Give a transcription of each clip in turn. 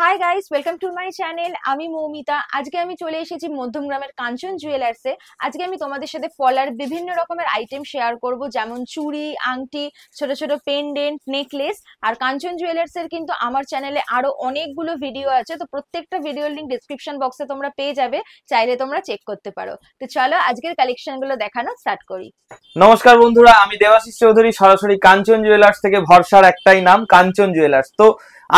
Hi guys, welcome to my channel. আমি মৌমিতা। আজকে আমি চলে এসেছি মধ্যমগ্রামের কাঞ্চন জুয়েলার্সে। আজকে আমি তোমাদের সাথে পলার বিভিন্ন রকমের আইটেম শেয়ার করব, যেমন চুড়ি, আংটি, ছোট ছোট পেন্ডেন্ট, নেকলেস। আর কাঞ্চন জুয়েলার্সের কিন্তু আমার চ্যানেলে আরো অনেকগুলো ভিডিও আছে, তো প্রত্যেকটা ভিডিওর লিংক ডিসক্রিপশন বক্সে তোমরা পেয়ে যাবে, চাইলে তোমরা চেক করতে পারো। তো চলো আজকের কালেকশনগুলো দেখানো স্টার্ট করি। নমস্কার বন্ধুরা, আমি দেবাশিস চৌধুরী, সরাসরি কাঞ্চন জুয়েলার্স থেকে। ভরসার একটাই নাম, কাঞ্চন জুয়েলার্স। তো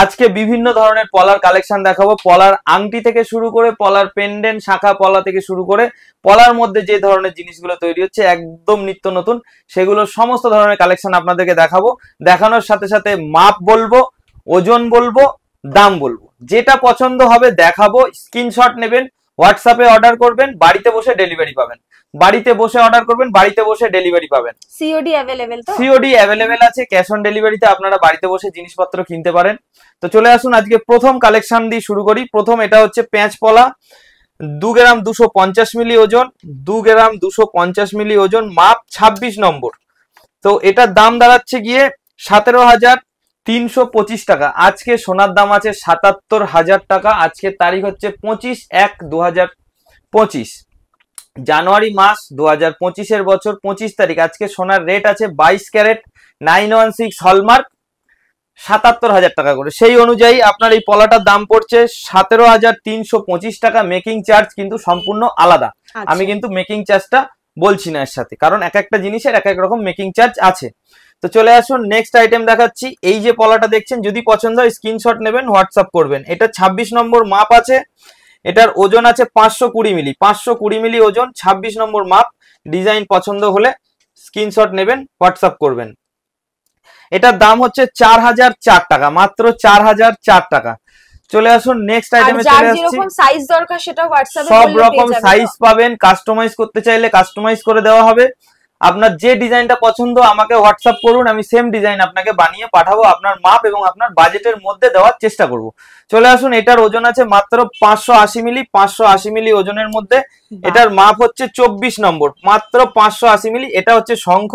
আজকে বিভিন্ন ধরনের পলার কালেকশন দেখাবো। পলার আংটি থেকে শুরু করে পলার পেন্ডেন্ট, শাখা পলা থেকে শুরু করে পলার মধ্যে যে ধরনের জিনিসগুলো তৈরি হচ্ছে একদম নিত্য নতুন, সেগুলো সমস্ত ধরনের কালেকশন আপনাদেরকে দেখাবো। দেখানোর সাথে সাথে মাপ বলবো, ওজন বলবো, দাম বলবো। যেটা পছন্দ হবে দেখাবো, স্ক্রিনশট নেবেন, হোয়াটসঅ্যাপে অর্ডার করবেন, বাড়িতে বসে ডেলিভারি পাবেন। বাড়িতে বসে অর্ডার করবেন, বাড়িতে বসে ডেলিভারি পাবেন। COD available? তো সিওডি অ্যাভেলেবেল আছে, ক্যাশ অন ডেলিভারিতে আপনারা বাড়িতে বসে জিনিসপত্র কিনতে পারেন। তো চলে আসুন, আজকে প্রথম কালেকশন দিয়ে শুরু করি। প্রথম এটা হচ্ছে পেঁচ পলা, 2 গ্রাম 250 মিলি ওজন, 2 গ্রাম 250 মিলি ওজন, মাপ 26 নম্বর। তো এটার দাম দাঁড়াচ্ছে গিয়ে 17,325 টাকা। আজকে সোনার দাম আছে 77,000 টাকা। আজকের তারিখ হচ্ছে 25/1/2025, জানুয়ারি মাস 2025 বছর 25 তারিখ। আজকে সোনার রেট আছে 22 ক্যারেট 916 হলমার্ক, 77,000 টাকা করে। সেই অনুযায়ী আপনার এই পলাটার দাম পড়ছে 17,325 টাকা। মেকিং চার্জ কিন্তু সম্পূর্ণ আলাদা। আমি কিন্তু মেকিং চার্জটা বলছি না এর সাথে, কারণ এক একটা জিনিসের এক এক রকম মেকিং চার্জ আছে। তো চলে আসুন, নেক্সট আইটেম দেখাচ্ছি। এই যে পলাটা দেখছেন, যদি পছন্দ হয় স্ক্রিনশট নেবেন, হোয়াটসঅ্যাপ করবেন। এটা 26 নম্বর মাপ আছে, এটার ওজন আছে 520 মিলি, 520 মিলি ওজন, 26 নম্বর মাপ। ডিজাইন পছন্দ হলে স্ক্রিনশট নেবেন, হোয়াটসঅ্যাপ করবেন। এটার দাম হচ্ছে 4,004 টাকা, মাত্র 4,004 টাকা। চলে আসুন, নেক্সট আইটেমে চলে আসছি। যেরকম সাইজ দরকার সেটা হোয়াটসঅ্যাপে সব বললে রকম পেয়ে যাবে। সাইজ পাবেন, কাস্টমাইজ করতে চাইলে কাস্টমাইজ করে দেওয়া হবে। আপনার যে ডিজাইনটা পছন্দ আমাকে হোয়াটসঅ্যাপ করুন, আমি সেম ডিজাইন আপনাকে বানিয়ে পাঠাবো, আপনার মাপ এবং আপনার বাজেটের মধ্যে দেওয়ার চেষ্টা করব। চলে আসুন, এটার ওজন আছে মাত্র 580 মিলি, 580 মিলি ওজনের মধ্যে। এটার মাপ হচ্ছে 24 নম্বর, মাত্র 580 মিলি। এটা হচ্ছে শঙ্খ,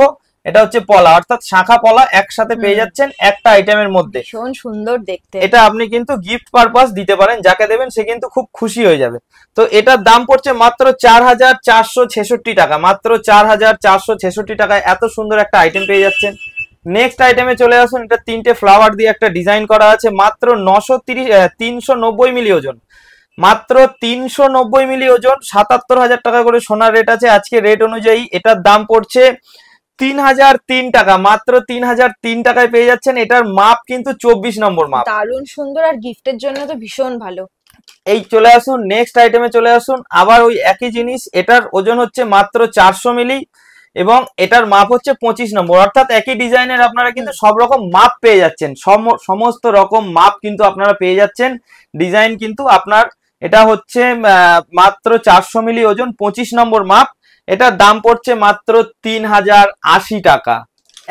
এটা হচ্ছে পলা, অর্থাৎ শাখা পলা একসাথে পেয়ে যাচ্ছেন একটা আইটেমের মধ্যে। ভীষণ সুন্দর দেখতে। এটা আপনি কিন্তু গিফট পারপাস দিতে পারেন, যাকে দেবেন সে কিন্তু খুব খুশি হয়ে যাবে। তো এটার দাম পড়ছে মাত্র 4,466 টাকা, মাত্র 4,466 টাকায় এত সুন্দর একটা আইটেম পেয়ে যাচ্ছেন। নেক্সট আইটেমে চলে আসুন। এটা 3টে ফ্লাওয়ার দিয়ে একটা ডিজাইন করা আছে, মাত্র 390 মিলি ওজন, মাত্র 390 মিলি ওজন, 77,000 টাকা করে সোনার রেট আছে। আজকে রেট অনুযায়ী এটার দাম পড়ছে 3,003 টাকা, মাত্র 3,003 টাকায় পেয়ে যাচ্ছেন। এটার মাপ কিন্তু 24 নম্বর মাপ। দারুণ সুন্দর, আর গিফটের জন্য তো ভীষণ ভালো। এই চলে আসুন, নেক্সট আইটেমে চলে আসুন। আবার ওই একই জিনিস, এটার ওজন হচ্ছে মাত্র 400 মিলি এবং এটার মাপ হচ্ছে 25 নম্বর। অর্থাৎ একই ডিজাইনের আপনারা কিন্তু সব রকম মাপ পেয়ে যাচ্ছেন, সমস্ত রকম মাপ কিন্তু আপনারা পেয়ে যাচ্ছেন। ডিজাইন কিন্তু আপনার এটা হচ্ছে মাত্র 400 মিলি ওজন, 25 নম্বর মাপ। এটার দাম পড়ছে মাত্র 3,080 টাকা।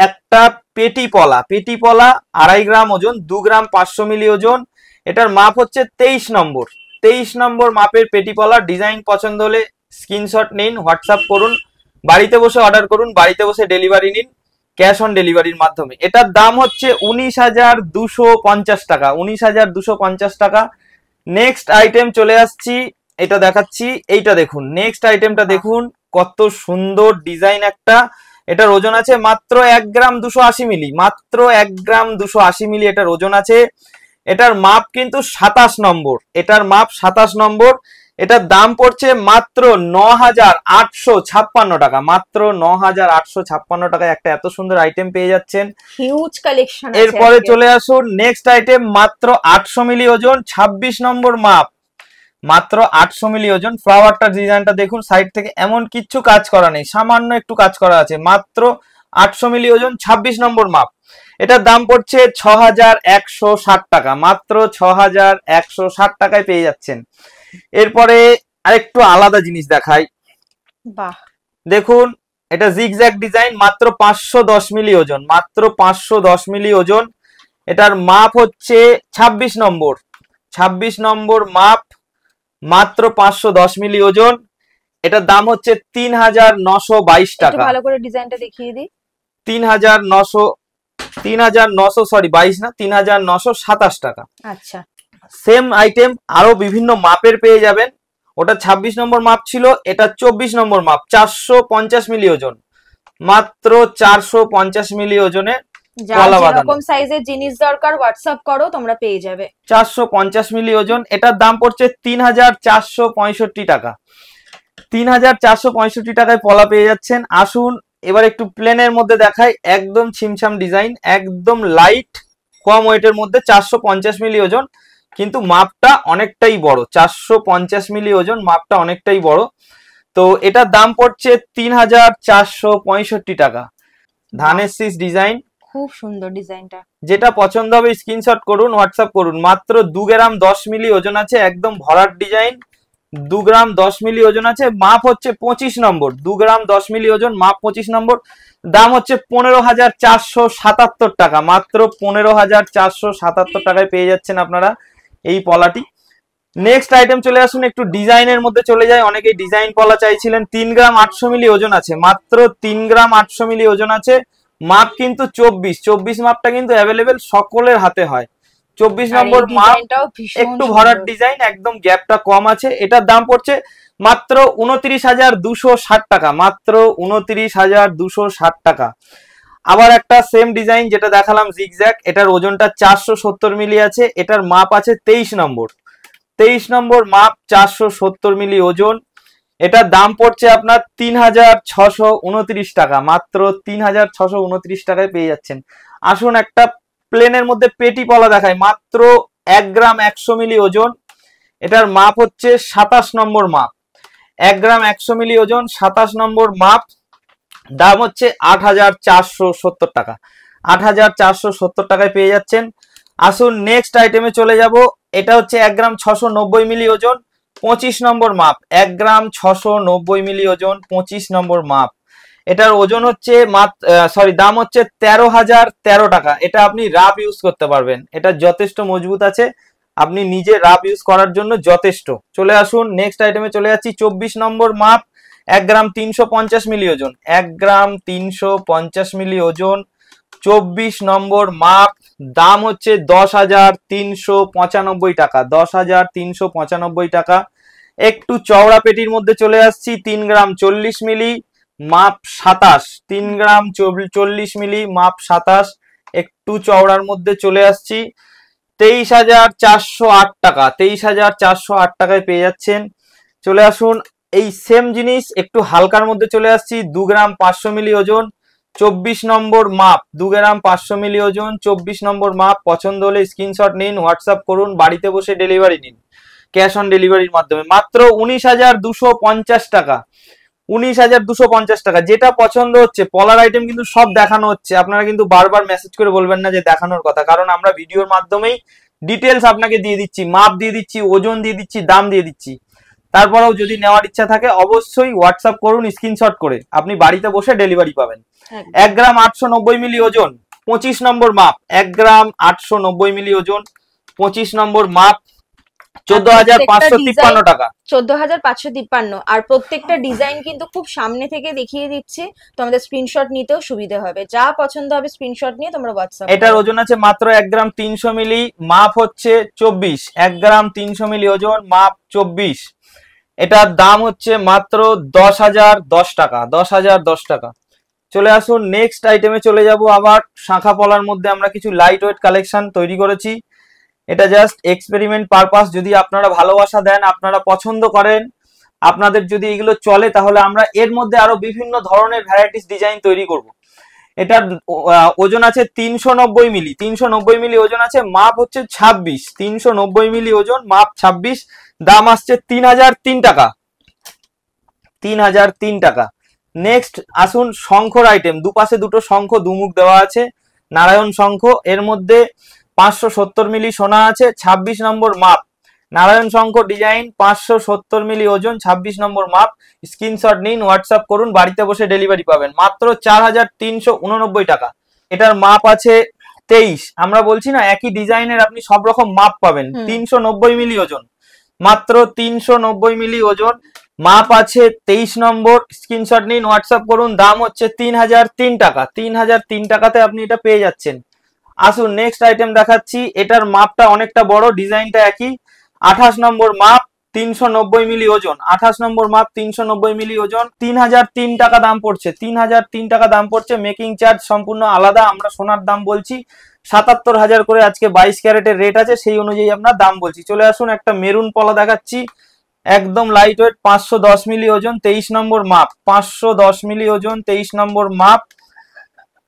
একটা পেটি পলা, 2.5 গ্রাম ওজন, 2 গ্রাম 500 মিলি ওজন। এটার মাপ হচ্ছে 23 নম্বর, 23 নম্বর মাপের পেটি পলা। ডিজাইন পছন্দ হলে স্ক্রিনশট নিন, হোয়াটসঅ্যাপ করুন, বাড়িতে বসে অর্ডার করুন, বাড়িতে বসে ডেলিভারি নিন ক্যাশ অন ডেলিভারির মাধ্যমে। এটার দাম হচ্ছে 19,250 টাকা, 19,250 টাকা। নেক্সট আইটেম চলে আসছি, এটা দেখাচ্ছি। এইটা দেখুন, নেক্সট আইটেমটা দেখুন, কত সুন্দর ডিজাইন একটা। এটার ওজন আছে মাত্র 1 গ্রাম 280 মিলি, মাত্র 1 গ্রাম 280 মিলি এটার ওজন আছে। এটার মাপ কিন্তু 27 নম্বর, এটার মাপ 27 নম্বর। এটার দাম পড়ছে মাত্র 9,856 টাকা, মাত্র 9,856 টাকায় একটা এত সুন্দর আইটেম পেয়ে যাচ্ছেন। হিউজ কালেকশন আছে। এরপরে চলে আসুন, নেক্সট আইটেম, মাত্র 800 মিলি ওজন, 26 নম্বর মাপ, মাত্র 800 মিলি ওজন। ফ্লাওয়ারটা ডিজাইনটা দেখুন, সাইড থেকে এমন কিচ্ছু কাজ করা নেই, সামান্য একটু কাজ করা আছে। মাত্র 800 মিলি ওজন, 26 নম্বর মাপ। এটার দাম পড়ছে 6,160 টাকা, মাত্র 6,160 টাকায় পেয়ে যাচ্ছেন। এরপরে আরেকটু আলাদা জিনিস দেখাই। বাহ, দেখুন, এটা জিগজ্যাগ ডিজাইন, মাত্র 510 মিলি ওজন, মাত্র 510 মিলি ওজন। এটার মাপ হচ্ছে 26 নম্বর, 26 নম্বর মাপ, মাত্র 510 মিলি ওজন। এটার দাম হচ্ছে 3,922 টাকা। ভালো করে ডিজাইনটা দেখিয়ে দিই। 3,900 সরি 22 না, 3,927 টাকা। আচ্ছা, সেম আইটেম আরো বিভিন্ন মাপের পেয়ে যাবেন। ওটা 26 নম্বর মাপ ছিল, এটা 24 নম্বর মাপ, 450 মিলি ওজন, মাত্র 450 মিলি ওজনে যার কলা বাঁধানো। যেরকম সাইজের জিনিস দরকার হোয়াটসঅ্যাপ করো, তোমরা পেয়ে যাবে। 450 মিলি ওজন, এটার দাম পড়ছে 3465 টাকা। 3465 টাকায় পলা পেয়ে যাচ্ছেন। আসুন এবার একটু প্লেনের মধ্যে দেখাই, একদম ছিমছাম ডিজাইন, একদম লাইট, কম ওয়েটের মধ্যে, 450 মিলি ওজন, কিন্তু মাপটা অনেকটাই বড়। 450 মিলি ওজন, মাপটা অনেকটাই বড়। তো এটার দাম পড়ছে 3465 টাকা। ধানের শীষ ডিজাইন, খুব সুন্দর ডিজাইনটা। যেটা পছন্দ হবে স্ক্রিনশট করুন, হোয়াটসঅ্যাপ করুন। মাত্র 2 গ্রাম 10 মিলি ওজন আছে, একদম ভরাট ডিজাইন। 2 গ্রাম 10 মিলি ওজন আছে, মাপ হচ্ছে 25 নম্বর। 2 গ্রাম 10 মিলি ওজন, মাপ 25 নম্বর। দাম হচ্ছে 15,477 টাকা। মাত্র 15,477 টাকায় পেয়ে যাচ্ছেন আপনারা এই পলাটি। নেক্সট আইটেম চলে আসুন, একটু ডিজাইনের মধ্যে চলে যায়। অনেকেই ডিজাইন পলা চাইছিলেন। 3 গ্রাম 800 মিলি ওজন আছে, মাত্র 3 গ্রাম 800 মিলি ওজন আছে। মাপ কিন্তু 24 মাপটা কিন্তু অ্যাভেলেবেল, সকলের হাতে হয়। 24 নম্বর মাপ, একটু ভরাট ডিজাইন, একদম গ্যাপটা কম আছে। এটার দাম পড়ছে মাত্র 29,260 টাকা। মাত্র 29,260 টাকা। আবার একটা সেম ডিজাইন যেটা দেখালাম জিগজ্যাগ, এটার ওজনটা 470 মিলি আছে, এটার মাপ আছে 23 নম্বর। 23 নম্বর মাপ, 470 মিলি ওজন। এটার দাম পড়ছে আপনার 3,629 টাকা। মাত্র 3,629 টাকায় পেয়ে যাচ্ছেন। আসুন একটা প্লেনের মধ্যে পেটি পলা দেখায়, মাত্র 1 গ্রাম 100 মিলি ওজন। এটার মাপ হচ্ছে 27 নম্বর মাপ। 1 গ্রাম 100 মিলি ওজন, 27 নম্বর মাপ। দাম হচ্ছে 8,470 টাকা। 8,470 টাকায় পেয়ে যাচ্ছেন। আসুন নেক্সট আইটেমে চলে যাব। এটা হচ্ছে 1 গ্রাম 690 মিলি ওজন, 25 নম্বর মাপ। 1 গ্রাম 690 মিলি ওজন, 25 নম্বর মাপ। এটার ওজন হচ্ছে দাম হচ্ছে 13,013 টাকা। এটা আপনি রাফ ইউজ করতে পারবেন, এটা যথেষ্ট মজবুত আছে, আপনি নিজে রাফ ইউজ করার জন্য যথেষ্ট। চলে আসুন নেক্সট আইটেমে চলে যাচ্ছি। 24 নম্বর মাপ, 1 গ্রাম 350 মিলি ওজন, 1 গ্রাম 350 মিলি ওজন, 24 নম্বর মাপ। দাম হচ্ছে 10,395 টাকা। 10,395 টাকা। একটু চওড়া পেটির মধ্যে চলে আসছি। 3 গ্রাম 40 মিলি, মাপ 27। 3 গ্রাম 40 মিলি, মাপ 27। একটু চওড়ার মধ্যে চলে আসছি। 23,408 টাকা। 23,408 টাকায় পেয়ে যাচ্ছেন। চলে আসুন এই সেম জিনিস একটু হালকার মধ্যে চলে আসছি। 2 গ্রাম 500 মিলি ওজন, 24 নম্বর মাপ। 2 গ্রাম 500 মিলি ওজন, 24 নম্বর মাপ। পছন্দ হলে স্ক্রিনশট নিন, হোয়াটসঅ্যাপ করুন, বাড়িতে বসে ডেলিভারি নিন ক্যাশ অন ডেলিভারির মাধ্যমে। মাত্র 19,250 টাকা। 19,250 টাকা। যেটা পছন্দ হচ্ছে, পলার আইটেম কিন্তু সব দেখানো হচ্ছে, আপনারা কিন্তু বারবার মেসেজ করে বলবেন না যে দেখানোর কথা, কারণ আমরা ভিডিওর মাধ্যমেই ডিটেলস আপনাকে দিয়ে দিচ্ছি, মাপ দিয়ে দিচ্ছি, ওজন দিয়ে দিচ্ছি, দাম দিয়ে দিচ্ছি। তারপরেও যদি নেওয়ার ইচ্ছা থাকে অবশ্যই হোয়াটসঅ্যাপ করুন স্ক্রিনশট করে, আপনি বাড়িতে বসে ডেলিভারি পাবেন। 1 গ্রাম 890 মিলি ওজন, 25 নম্বর মাপ। 1 গ্রাম 890 মিলি ওজন, 25 নম্বর মাপ। 14,553 টাকা। 14,553। আর প্রত্যেকটা ডিজাইন কিন্তু খুব সামনে থেকে দেখিয়ে দিচ্ছি, তোমাদের স্ক্রিনশট নিতেও সুবিধা হবে। যা পছন্দ হবে স্ক্রিনশট নিয়ে তোমরা হোয়াটসঅ্যাপ। এটার ওজন আছে মাত্র 1 গ্রাম 300 মিলি, মাপ হচ্ছে 24। 1 গ্রাম 300 মিলি ওজন, মাপ 24। এটার দাম হচ্ছে মাত্র 10,010 টাকা। 10,010 টাকা। চলে আসুন নেক্সট আইটেমে চলে যাব। আবার শাখা পলার মধ্যে আমরা কিছু লাইট ওয়েট কালেকশন তৈরি করেছি। এটা জাস্ট এক্সপেরিমেন্ট পারপাস। যদি আপনারা ভালোবাসা দেন, আপনারা পছন্দ করেন, আপনাদের যদি এগুলো চলে, তাহলে আমরা এর মধ্যে আরো বিভিন্ন ধরনের ভ্যারাইটিস ডিজাইন তৈরি করব। এটার ওজন আছে 390 মিলি। 390 মিলি ওজন আছে, মাপ হচ্ছে 26। 390 মিলি ওজন, মাপ 26। দাম আসছে 3,003 টাকা। 3,003 টাকা। নেক্সট আসুন শঙ্খর আইটেম। দুপাশে দুটো শঙ্খ, দুমুখ দেওয়া আছে, নারায়ণ শঙ্খ। এর মধ্যে 570 মিলি সোনা আছে, 26 নম্বর মাপ। নারায়ণ শঙ্খ ডিজাইন, 570 মিলি ওজন, 26 নম্বর মাপ। স্ক্রিনশট নিন, হোয়াটসঅ্যাপ করুন, বাড়িতে বসে ডেলিভারি পাবেন। মাত্র 4,389 টাকা। এটার মাপ আছে 23। আমরা বলছি না একই ডিজাইনের আপনি সব রকম মাপ পাবেন। 390 মিলি ওজন, মাত্র 390 মিলি ওজন, মাপ আছে 23 নম্বর। স্ক্রিনশট নিন, হোয়াটসঅ্যাপ করুন। দাম হচ্ছে 3,003 টাকা। 3,003 টাকাতে আপনি এটা পেয়ে যাচ্ছেন। আসুন নেক্সট আইটেম দেখাচ্ছি, এটার মাপটা অনেকটা বড়, ডিজাইনটা একই। 28 নম্বর মাপ, 390 মিলি ওজন, 28 নম্বর মাপ, 390 মিলি ওজন, 3003 টাকা দাম পড়ছে, 3003 টাকা দাম পড়ছে। মেকিং চার্জ সম্পূর্ণ আলাদা, আমরা সোনার দাম বলছি 77,000 করে আজকে 22 ক্যারেটের রেট আছে, সেই অনুযায়ী আমরা দাম বলছি। চলে আসুন একটা মেরুন পলা দেখাচ্ছি, একদম লাইট ওয়েট, 510 মিলি ওজন, 23 নম্বর মাপ, 510 মিলি ওজন, 23 নম্বর মাপ।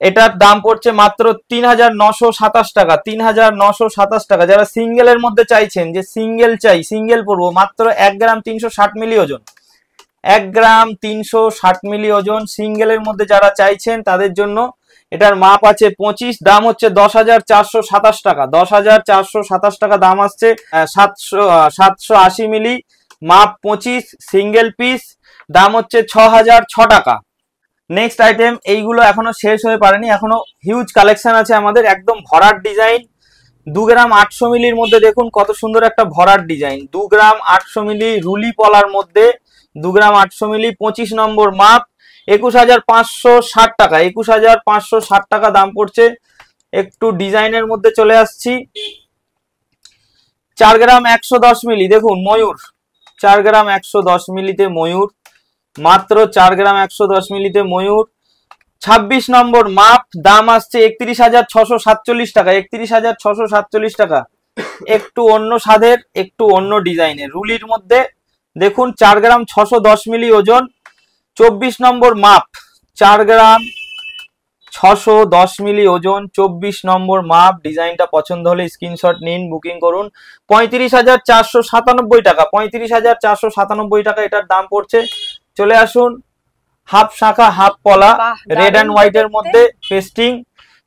এটার দাম পড়ছে মাত্র 3,927 টাকা, 3,927 টাকা। যারা সিঙ্গেলের মধ্যে চাইছেন, যে সিঙ্গেল চাই, সিঙ্গেল পড়বো, মাত্র 1 গ্রাম 360 মিলি ওজন, 1 গ্রাম 360 মিলি ওজন, সিঙ্গেলের মধ্যে যারা চাইছেন তাদের জন্য এটার মাপ আছে 25, দাম হচ্ছে 10,427 টাকা, 10,427 টাকা দাম আসছে। 780 মিলি মাপ, 25, সিঙ্গেল পিস, দাম হচ্ছে 6,006 টাকা। নেক্সট আইটেম, এইগুলো এখনো শেষ হয়ে পারেনি, এখনো হিউজ কালেকশন আছে আমাদের, একদম ভরাট ডিজাইন। 2 গ্রাম 800 মিলির মধ্যে দেখুন কত সুন্দর একটা ভরাট ডিজাইন, 2 গ্রাম 800 মিলি রুলি পলার মধ্যে, 2 গ্রাম 800 মিলি, 25 নম্বর মাপ, 21,560 টাকা, 21,560 টাকা দাম পড়ছে। একটু ডিজাইনের মধ্যে চলে আসছি, 4 গ্রাম 110 মিলি, দেখুন ময়ূর, 4 গ্রাম 110 মিলিতে ময়ূর, মাত্র 4 গ্রাম 110 মিলিতে ময়ূর, 26 নম্বর মাপ, দাম আসছে 31,647 টাকা, 31,647 টাকা। একটু অন্য স্বাদের, একটু অন্য ডিজাইনের, রুলির মধ্যে দেখুন 4 গ্রাম 610 মিলি ওজন, 24 নম্বর মাপ, 4 গ্রাম 610 মিলি ওজন, 24 নম্বর মাপ। ডিজাইনটা পছন্দ হলে স্ক্রিনশট নিন, বুকিং করুন। 35,497 টাকা, 35,497 টাকা এটার দাম পড়ছে। চলে আসুন হাফ শাখা হাফ পলা, রেড অ্যান্ড হোয়াইট এর মধ্যে পেস্টিং,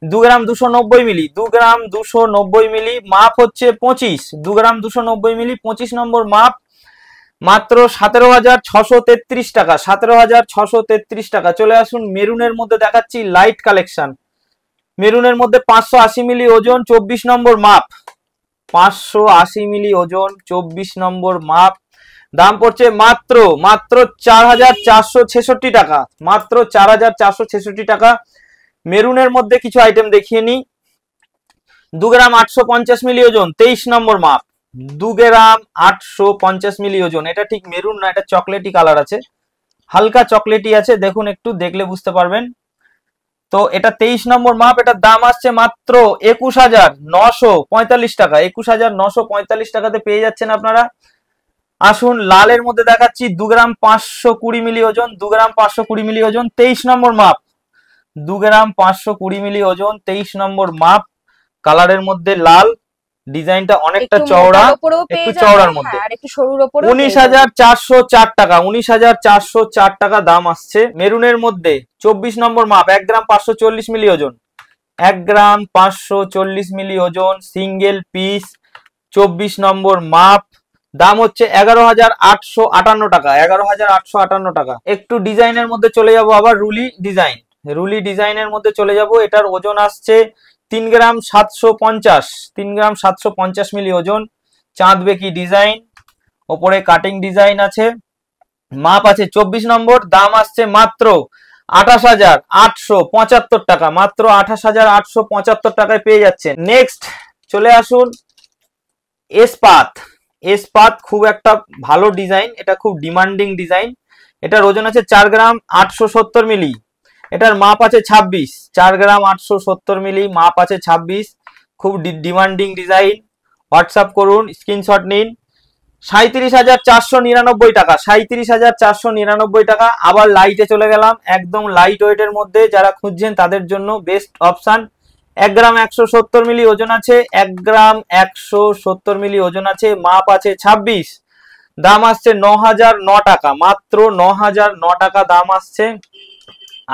2 গ্রাম 290 মিলি, 2 গ্রাম 290 মিলি, মাপ হচ্ছে 25, 2 গ্রাম 290 মিলি, 25 নম্বর মাপ, মাত্র 17,633 টাকা, 17,633 টাকা। চলে আসুন মেরুনের মধ্যে দেখাচ্ছি লাইট কালেকশন, মেরুনের মধ্যে 580 মিলি ওজন, 24 নম্বর মাপ, 580 মিলি ওজন, 24 নম্বর মাপ, দাম পড়ছে মাত্র 4,466 টাকা, মাত্র 4,466 টাকা। মেরুনের মধ্যে কিছু আইটেম দেখিয়ে নি, 2 গ্রাম 850 মিলি ওজন, 23 নম্বর মাপ, 2 গ্রাম 850 মিলি ওজন। এটা ঠিক মেরুন না, এটা চকলেটি কালার আছে, হালকা চকলেটি আছে, দেখুন একটু দেখলে বুঝতে পারবেন। তো এটা 23 নম্বর মাপ, এটার দাম আসছে মাত্র 21,945 টাকা, 21,945 টাকাতে পেয়ে যাচ্ছেন আপনারা। আসুন লালের মধ্যে দেখাচ্ছি, 2 গ্রাম 520 মিলি ওজন, 2 গ্রাম 520 মিলি ওজন, 23 নম্বর মাপ, 2 গ্রাম 520 মিলি ওজন, 23 নম্বর মাপ। কালারের মধ্যে লাল, ডিজাইনটা অনেকটা চওড়া, একটু চওড়ার মধ্যে, 19,404 টাকা, 19,404 টাকা দাম আসছে। মেরুনের মধ্যে 24 নম্বর মাপ, 1 গ্রাম 540 মিলি ওজন, 1 গ্রাম 540 মিলি ওজন, সিঙ্গেল পিস, 24 নম্বর মাপ, দাম হচ্ছে 11,858 টাকা, 11,858 টাকা। একটু ডিজাইনের মধ্যে চলে যাব, আবার রুলি ডিজাইন, রুলি ডিজাইনের মধ্যে চলে যাব। এটার ওজন আসছে 3 গ্রাম 750, 3 গ্রাম 750 মিলি ওজন, চাঁদ বেকি ডিজাইন, ওপরে কাটিং ডিজাইন আছে, মাপ আছে 24 নম্বর, দাম আসছে মাত্র 28,875 টাকা, মাত্র 28,875 টাকায় পেয়ে যাচ্ছেন। নেক্সট চলে আসুন এসপাত, এসপাত খুব একটা ভালো ডিজাইন, এটা খুব ডিমান্ডিং ডিজাইন। এটার ওজন আছে 4 গ্রাম 870 মিলি, এটার মাপ আছে 26, 4 গ্রাম 870 মিলি, মাপ আছে 26, খুব ডিমান্ডিং ডিজাইন। হোয়াটসঅ্যাপ করুন, স্ক্রিনশট নিন। 37,499 টাকা, 37,499 টাকা। আবার লাইটে চলে গেলাম, একদম লাইট ওয়েটের মধ্যে যারা খুঁজছেন তাদের জন্য বেস্ট অপশন। 1 গ্রাম 170 মিলি ওজন আছে, 1 গ্রাম 170 মিলি ওজন আছে, মাপ আছে 26, দাম আসছে 9,009 টাকা, মাত্র 9,009 টাকা দাম আসছে।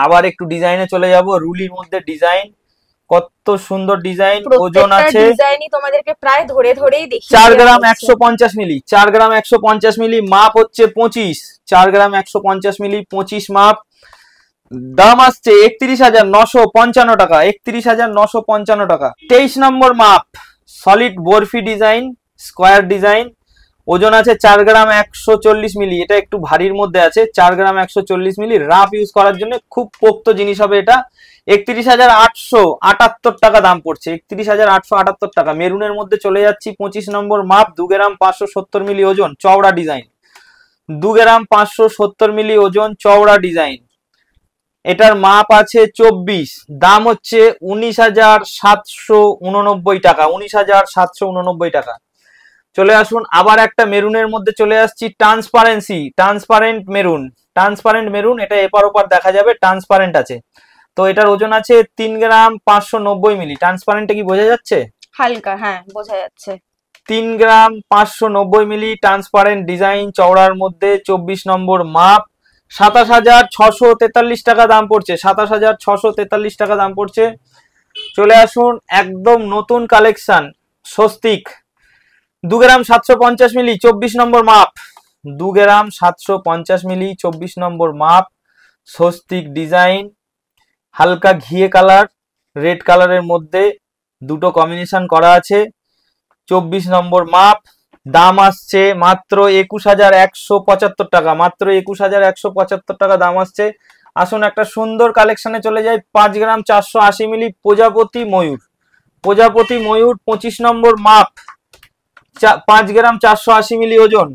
আবার একটু ডিজাইনে চলে যাব, রুলির মধ্যে ডিজাইন, কত সুন্দর ডিজাইন, ওজন আছে, ডিজাইনই তোমাদেরকে প্রায় ধরে ধরেই দেখি। 4 গ্রাম 150 মিলি, 4 গ্রাম 150 মিলি, মাপ হচ্ছে 25, 4 গ্রাম 150 মিলি, 25 মাপ, দাম আসছে 31,955 টাকা, 31,955 টাকা। 23 নম্বর মাপ, solid barfi design, square design, ওজন আছে 4 গ্রাম 140 মিলি, এটা একটু ভারীর মধ্যে আছে, 4 গ্রাম 140 মিলি, রাফ ইউজ করার জন্য খুব পোক্ত জিনিস হবে এটা। 31,878 টাকা দাম পড়ছে, 31,878 টাকা। মেরুনের মধ্যে চলে যাচ্ছি, 25 নম্বর মাপ, 2 গ্রাম 570 মিলি ওজন, চওড়া ডিজাইন, 2 গ্রাম 570 মিলি ওজন, চওড়া ডিজাইন। এটার মাপ আছে 24, দাম হচ্ছে 19,789 টাকা, 19,789 টাকা। চলে আসুন আবার একটা মেরুনের মধ্যে চলে আসছি, ট্রান্সপারেন্ট মেরুন, এটা এপার ওপার দেখা যাবে, ট্রান্সপারেন্ট আছে। তো এটার ওজন আছে 3 গ্রাম 590 মিলি। ট্রান্সপারেন্টে কি বোঝা যাচ্ছে? হালকা, হ্যাঁ বোঝা যাচ্ছে। 3 গ্রাম 590 মিলি, ট্রান্সপারেন্ট ডিজাইন, চওড়ার মধ্যে, 24 নম্বর মাপ, 27,643 টাকা দাম পড়ছে, 27,643 টাকা দাম পড়ছে। চলে আসুন একদম নতুন কালেকশন, স্বস্তিক, 2 গ্রাম 750 মিলি, 24 নম্বর মাপ, 2 গ্রাম 750 মিলি, 24 নম্বর মাপ, স্বস্তিক ডিজাইন, হালকা ঘিয়ে কালার, রেড কালারের মধ্যে দুটো কম্বিনেশন করা আছে, 24 নম্বর মাপ। দাম আসছে মাত্র 21,175 টাকা, মাত্র 21,175 টাকা দাম আসছে। আসুন একটা সুন্দর কালেকশনে চলে যাই, 5 গ্রাম 480 মিলি, প্রজাপতি ময়ূর, 25 নম্বর মাপ, 5 গ্রাম 480 মিলি ওজন,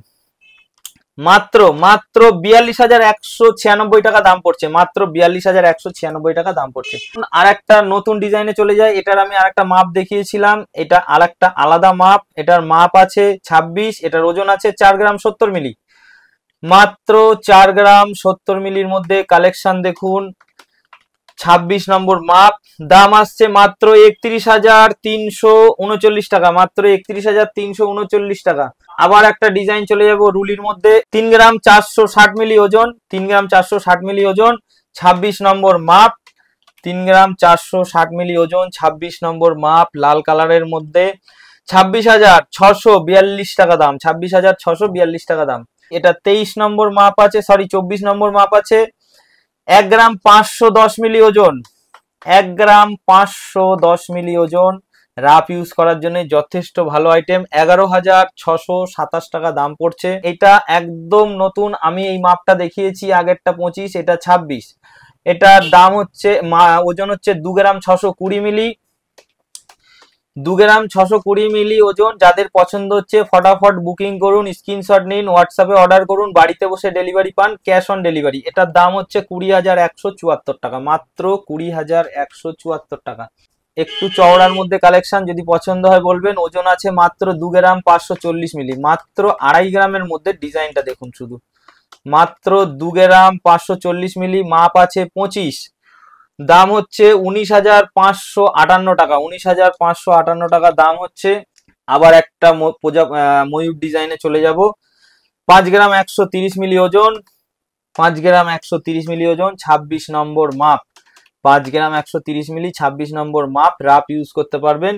মাত্র 42,196 টাকা দাম পড়ছে, মাত্র 42,196 টাকা দাম পড়ছে। আর একটা নতুন ডিজাইনে চলে যায়, এটার আমি আরেকটা মাপ দেখিয়েছিলাম, এটা আরেকটা আলাদা মাপ, এটার মাপ আছে 26, এটার ওজন আছে 4 গ্রাম 70 মিলি, মাত্র 4 গ্রাম 70 মিলির মধ্যে কালেকশন দেখুন, 26 নম্বর মাপ, দাম আসছে মাত্র 31,339 টাকা, মাত্র 31,339 টাকা। আবার একটা ডিজাইন চলে যাব রুলির মধ্যে, 3 গ্রাম 460 মিলি ওজন, 3 গ্রাম 460 মিলি ওজন, 26 নম্বর মাপ, 3 গ্রাম 460 মিলি ওজন, 26 নম্বর মাপ, লাল কালারের মধ্যে, 26,642 টাকা দাম, 26,642 টাকা দাম। এটা 23 নম্বর মাপ আছে, 24 নম্বর মাপ আছে, 1 গ্রাম 510 মিলি ওজন, 1 গ্রাম 510 মিলি ওজন, রাফ ইউজ করার জন্য যথেষ্ট ভালো আইটেম, 11,627 টাকা দাম পড়ছে। এটা একদম নতুন, আমি এই মাপটা দেখিয়েছি, আগেরটা 25, এটা 26। এটার দাম হচ্ছে, ওজন হচ্ছে 2 গ্রাম 620 মিলি, 2 গ্রাম 620 মিলি ওজন। যাদের পছন্দ হচ্ছে ফটাফট বুকিং করুন, স্ক্রিনশট নিন, হোয়াটসঅ্যাপে অর্ডার করুন, বাড়িতে বসে ডেলিভারি পান, ক্যাশ অন ডেলিভারি। এটার দাম হচ্ছে 20,174 টাকা, মাত্র 20,174 টাকা। একটু চওড়ার মধ্যে কালেকশন, যদি পছন্দ হয় বলবেন। ওজন আছে মাত্র 2 গ্রাম 540 মিলি, মাত্র 2.5 গ্রামের মধ্যে। ডিজাইনটা দেখুন শুধু, মাত্র 2 গ্রাম 540 মিলি, মাপ আছে 25, দাম হচ্ছে 19,558 টাকা, 19,558 টাকা দাম হচ্ছে। আবার একটা ময়ূর ডিজাইনে চলে যাব, 5 গ্রাম 130 মিলি ওজন, 5 গ্রাম 130 মিলি ওজন, 26 নম্বর মাপ, 5 গ্রাম 130 মিলি, 26 নম্বর মাপ, রাফ ইউজ করতে পারবেন।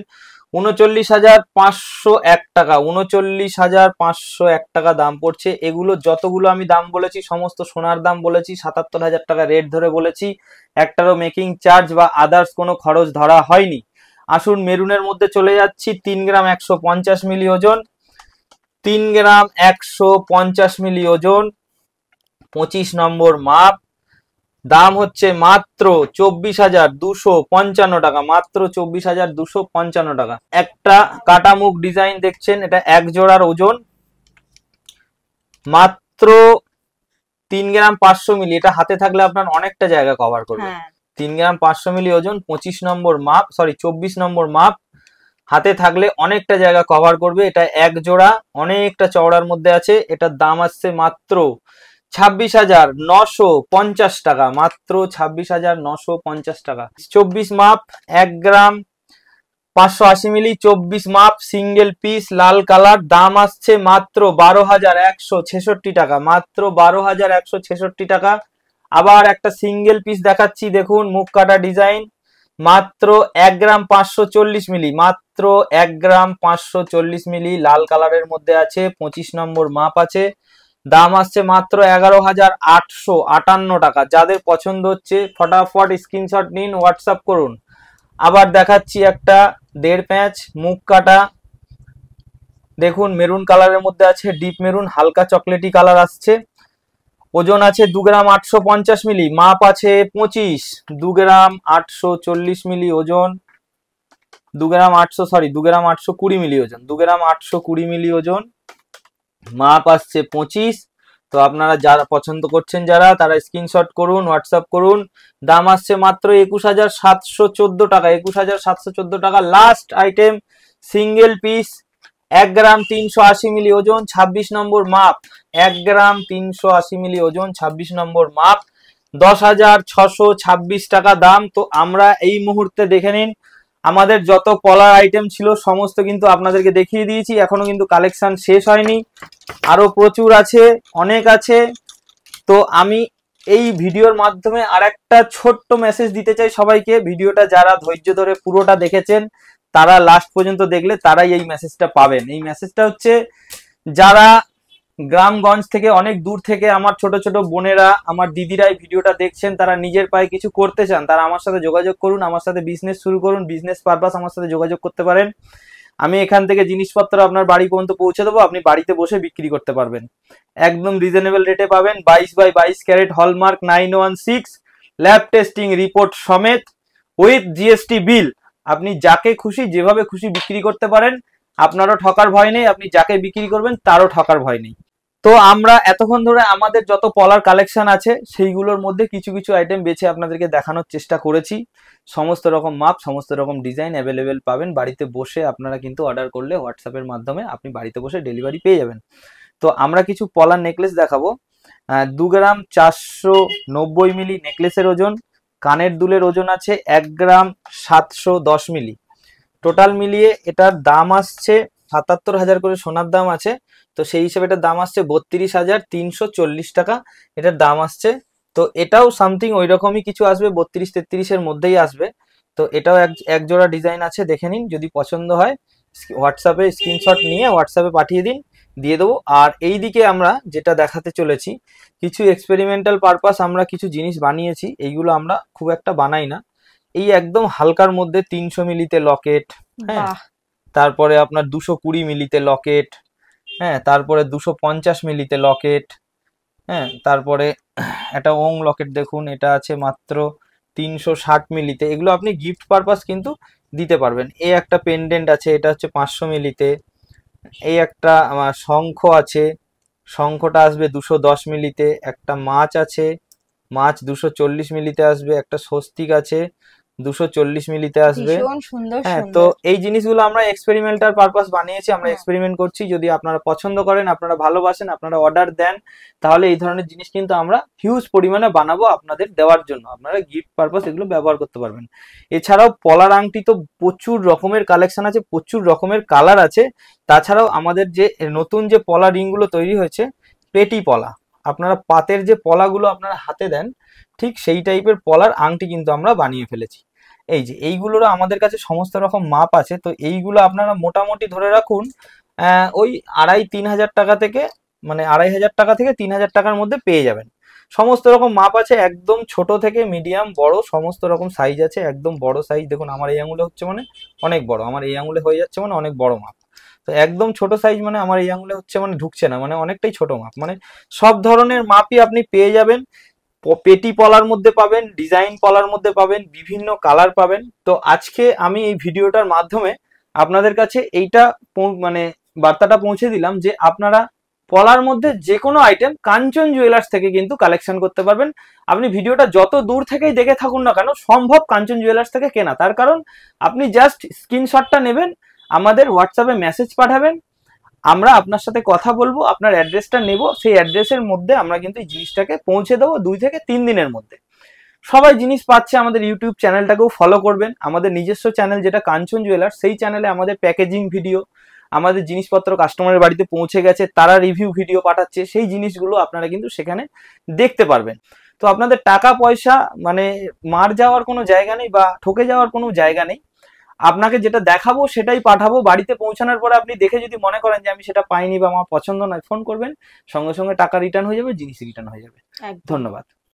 39,501 টাকা, 39,501 টাকা দাম পড়ছে। এগুলো যতগুলো আমি দাম বলেছি সমস্ত সোনার দাম বলেছি, 77,000 টাকা রেট ধরে বলেছি, একটারও মেকিং চার্জ বা আদার্স কোনো খরচ ধরা হয়নি। আসুন মেরুনের মধ্যে চলে যাচ্ছি, 3 গ্রাম 150 মিলি ওজন, 3 গ্রাম 150 মিলি ওজন, 25 নম্বর মাপ, দাম হচ্ছে মাত্র 24,255 টাকা, মাত্র 24,255 টাকা। একটা কাটা মুখ ডিজাইন দেখছেন, এটা এক জোড়ার ওজন মাত্র 3 গ্রাম 500 মিলি। এটা হাতে থাকলে আপনার অনেকটা জায়গা কভার করবে। 3 গ্রাম 500 মিলি ওজন, 25 নম্বর মাপ, 24 নম্বর মাপ, হাতে থাকলে অনেকটা জায়গা কভার করবে। এটা এক জোড়া, অনেকটা চওড়ার মধ্যে আছে। এটার দাম আসছে মাত্র 26,950 টাকা, মাত্র 26,950 টাকা। 24 মাপ, 1 গ্রাম 580 মিলি, 24 মাপ, সিঙ্গেল পিস, লাল কালার, দাম আসছে মাত্র 12,166 টাকা, মাত্র 12,166 টাকা। আবার একটা সিঙ্গেল পিস দেখাচ্ছি, দেখুন মুখ কাটা ডিজাইন, মাত্র 1 গ্রাম 540 মিলি, মাত্র 1 গ্রাম 540 মিলি, লাল কালারের মধ্যে আছে, 25 নম্বর মাপ আছে, দাম আসছে মাত্র 11,858 টাকা। যাদের পছন্দ হচ্ছে ফটাফট স্ক্রিনশট নিন, হোয়াটসঅ্যাপ করুন। আবার দেখাচ্ছি একটা 1.5 প্যাঁচ মুখ কাটা, দেখুন মেরুন কালারের মধ্যে আছে, ডিপ মেরুন, হালকা চকলেটি কালার আসছে, ওজন আছে 2 গ্রাম 850 মিলি, মাপ আছে 25, 2 গ্রাম 840 মিলি ওজন, 2 গ্রাম 820 মিলি ওজন, 2 গ্রাম 820 মিলি ওজন, মাপ আসছে 25। তো আপনারা যারা পছন্দ করছেন যারা তারা স্ক্রিনশট করুন, হোয়াটসঅ্যাপ করুন। দাম আসছে মাত্র 21,714 টাকা, 21,714 টাকা। লাস্ট আইটেম সিঙ্গেল পিস, 1 গ্রাম 380 মিলি ওজন, 26 নম্বর মাপ, 1 গ্রাম 380 মিলি ওজন, 26 নম্বর মাপ, 10,626 টাকা দাম। তো আমরা এই মুহূর্তে দেখে নিন আমাদের যত পলার আইটেম ছিল সমস্ত কিন্তু আপনাদেরকে দেখিয়ে দিয়েছি, এখনো কিন্তু কালেকশন শেষ হয়নি, আরো প্রচুর আছে, অনেক আছে। তো আমি এই ভিডিওর মাধ্যমে আরেকটা ছোট্ট মেসেজ দিতে চাই সবাইকে। ভিডিওটা যারা ধৈর্য ধরে পুরোটা দেখেছেন, তারা লাস্ট পর্যন্ত দেখলে তারাই এই মেসেজটা পাবেন। এই মেসেজটা হচ্ছে, যারা গ্রামগঞ্জ থেকে অনেক দূর থেকে আমার ছোট ছোট বোনেরা, আমার দিদিরা এই ভিডিওটা দেখছেন, তারা নিজের পায়ে কিছু করতে চান, তারা আমার সাথে যোগাযোগ করুন, আমার সাথে বিজনেস শুরু করুন। বিজনেস পারপাস আমার সাথে যোগাযোগ করতে পারেন। আমি এখান থেকে জিনিসপত্র আপনার বাড়ি পর্যন্ত পৌঁছে দেবো, আপনি বাড়িতে বসে বিক্রি করতে পারবেন। একদম রিজনেবল রেটে পাবেন। 22/22 carat hallmark 916 lab testing report সমেত উইথ জিএসটি বিল। আপনি যাকে খুশি যেভাবে খুশি বিক্রি করতে পারেন, আপনারও ঠকার ভয় নেই, আপনি যাকে বিক্রি করবেন তারও ঠকার ভয় নেই। তো আমরা এতক্ষণ ধরে আমাদের যত পলার কালেকশন আছে সেইগুলোর মধ্যে কিছু কিছু আইটেম বেছে আপনাদেরকে দেখানোর চেষ্টা করেছি। সমস্ত রকম মাপ, সমস্ত রকম ডিজাইন অ্যাভেলেবেল পাবেন। বাড়িতে বসে আপনারা কিন্তু অর্ডার করলে হোয়াটসঅ্যাপের মাধ্যমে আপনি বাড়িতে বসে ডেলিভারি পেয়ে যাবেন। তো আমরা কিছু পলার নেকলেস দেখাবো। 2 গ্রাম 490 মিলি নেকলেসের ওজন, কানের দুলের ওজন আছে 1 গ্রাম 710 মিলি। টোটাল মিলিয়ে এটার দাম আসছে 77,000 করে সোনার দাম আছে। তো সেই হিসেবে এটার দাম আসছে 32,340 টাকা এটার দাম আসছে। তো এটাও সামথিং ওই রকমই কিছু আসবে, 32-33 মধ্যেই আসবে। তো এটাও এক জোড়া ডিজাইন আছে, দেখে নিন। যদি পছন্দ হয় হোয়াটসঅ্যাপে স্ক্রিনশট নিয়ে হোয়াটসঅ্যাপে পাঠিয়ে দিন, দিয়ে দেবো। আর এই দিকে আমরা যেটা দেখাতে চলেছি, কিছু এক্সপেরিমেন্টাল পারপাস আমরা কিছু জিনিস বানিয়েছি। এইগুলো আমরা খুব একটা বানাই না। এই একদম হালকার মধ্যে 300 মিলিতে লকেট, হ্যাঁ, তারপরে আপনার 220 মিলিতে লকেট, হ্যাঁ, তারপরে 250 মিলিতে লকেট, হ্যাঁ, তারপরে একটা ওং লকেট দেখুন, এটা আছে মাত্র 360 মিলিতে। এগুলো আপনি গিফট পারপাস কিন্তু দিতে পারবেন। এই একটা পেন্ডেন্ট আছে, এটা হচ্ছে 500 মিলিতে। এই একটা শঙ্খ আছে, শঙ্খটা আসবে 210 মিলিতে। একটা মাছ আছে, মাছ 240 মিলিতে আসবে। একটা স্বস্তিক আছে 240 মিলিতে আসবে। ভীষণ সুন্দর হ্যাঁ, তো সুন্দর। এই জিনিসগুলো আমরা এক্সপেরিমেন্টাল পারপাস বানিয়েছি, আমরা এক্সপেরিমেন্ট করছি। যদি আপনারা পছন্দ করেন, আপনারা ভালোবাসেন, আপনারা অর্ডার দেন, তাহলে এই ধরনের জিনিস কিন্তু আমরা হিউজ পরিমাণে বানাবো আপনাদের দেওয়ার জন্য। আপনারা গিফট পারপাস এগুলো ব্যবহার করতে পারবেন। এছাড়াও পলার আংটি তো প্রচুর রকমের কালেকশন আছে, প্রচুর রকমের কালার আছে। তাছাড়াও আমাদের যে নতুন যে পলা রিংগুলো তৈরি হয়েছে, পেটি পলা, আপনারা পাতের যে পলাগুলো আপনারা হাতে দেন, ঠিক সেই টাইপের পলার আংটি কিন্তু আমরা বানিয়ে ফেলেছি। এই যে এইগুলোরও আমাদের কাছে সমস্ত রকম মাপ আছে। তো এইগুলো আপনারা মোটামুটি ধরে রাখুন ওই 2,500-3,000 টাকা থেকে, মানে 2,500 টাকা থেকে 3,000 টাকার মধ্যে পেয়ে যাবেন। সমস্ত রকম মাপ আছে, একদম ছোট থেকে মিডিয়াম বড় সমস্ত রকম সাইজ আছে। একদম বড় সাইজ দেখুন, আমার এই আঙুলে হচ্ছে মানে অনেক বড়, আমার এই আঙুলে হয়ে যাচ্ছে মানে অনেক বড় মাপ। তো একদম ছোট সাইজ মানে আমার এই আঙুলে হচ্ছে মানে ঢুকছে না, মানে অনেকটাই ছোট মাপ। মানে সব ধরনের মাপই আপনি পেয়ে যাবেন। পেটি পলার মধ্যে পাবেন, ডিজাইন পলার মধ্যে পাবেন, বিভিন্ন কালার পাবেন। তো আজকে আমি এই ভিডিওটার মাধ্যমে আপনাদের কাছে এইটা মানে বার্তাটা পৌঁছে দিলাম যে আপনারা পলার মধ্যে যে কোনো আইটেম কাঞ্চন জুয়েলার্স থেকে কিন্তু কালেকশন করতে পারবেন। আপনি ভিডিওটা যত দূর থেকেই দেখে থাকুন না কেন, সম্ভব কাঞ্চন জুয়েলার্স থেকে কেনা। তার কারণ আপনি জাস্ট স্ক্রিনশটটা নেবেন, আমাদের হোয়াটসঅ্যাপে মেসেজ পাঠাবেন, আমরা আপনার সাথে কথা বলবো, আপনার অ্যাড্রেসটা নেব, সেই অ্যাড্রেসের মধ্যে আমরা কিন্তু এই জিনিসটাকে পৌঁছে দেবো 2 থেকে 3 দিনের মধ্যে। সবাই জিনিস পাচ্ছে। আমাদের ইউটিউব চ্যানেলটাকেও ফলো করবেন। আমাদের নিজস্ব চ্যানেল যেটা কাঞ্চন জুয়েলার্স, সেই চ্যানেলে আমাদের প্যাকেজিং ভিডিও, আমাদের জিনিসপত্র কাস্টমারের বাড়িতে পৌঁছে গেছে, তারা রিভিউ ভিডিও পাঠাচ্ছে, সেই জিনিসগুলো আপনারা কিন্তু সেখানে দেখতে পারবেন। তো আপনাদের টাকা পয়সা মানে মার যাওয়ার কোনো জায়গা নেই বা ঠকে যাওয়ার কোনো জায়গা নেই। আপনাকে যেটা দেখাবো সেটাই পাঠাবো। বাড়িতে পৌঁছানোর পরে আপনি দেখে যদি মনে করেন যে আমি সেটা পাইনি বা আমার পছন্দ নয়, ফোন করবেন, সঙ্গে সঙ্গে টাকা রিটার্ন হয়ে যাবে, জিনিস রিটার্ন হয়ে যাবে। ধন্যবাদ।